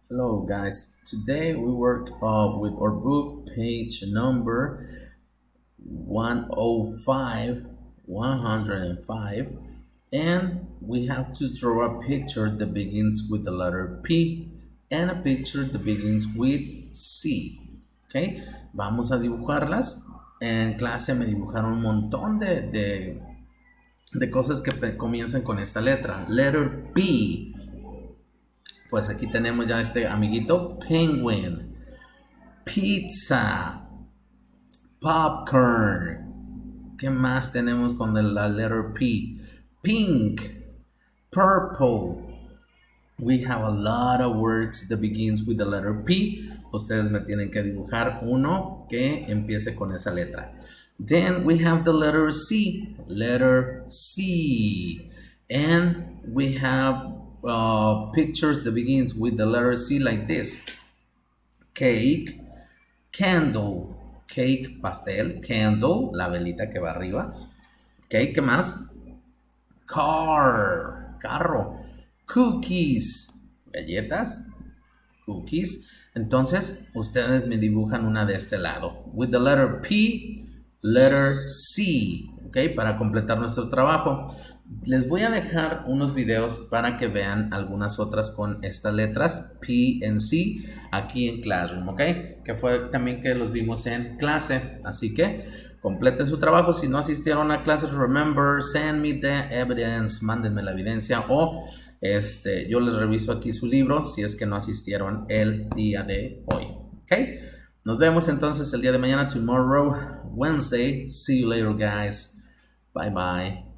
Hello guys, today we work with our book page number 105, 105, and we have to draw a picture that begins with the letter P and a picture that begins with C. ¿Ok? Vamos a dibujarlas. En clase me dibujaron un montón de cosas que comienzan con esta letra. Letter P. Pues aquí tenemos ya este amiguito, penguin, pizza, popcorn. ¿Qué más tenemos con la letter P? Pink, purple. We have a lot of words that begins with the letter P. Ustedes me tienen que dibujar uno que empiece con esa letra. Then we have the letter C. And we have pictures that begins with the letter C like this. Cake, candle, cake, pastel, candle, la velita que va arriba. Ok, ¿qué más? Car, carro. Cookies, galletas, cookies. Entonces, ustedes me dibujan una de este lado. With the letter P, letter C. Ok, para completar nuestro trabajo. Les voy a dejar unos videos para que vean algunas otras con estas letras P and C aquí en Classroom, ¿ok? Que fue también que los vimos en clase. Así que completen su trabajo. Si no asistieron a clases, remember, send me the evidence. Mándenme la evidencia o yo les reviso aquí su libro si es que no asistieron el día de hoy, ¿ok? Nos vemos entonces el día de mañana, tomorrow, Wednesday. See you later, guys. Bye, bye.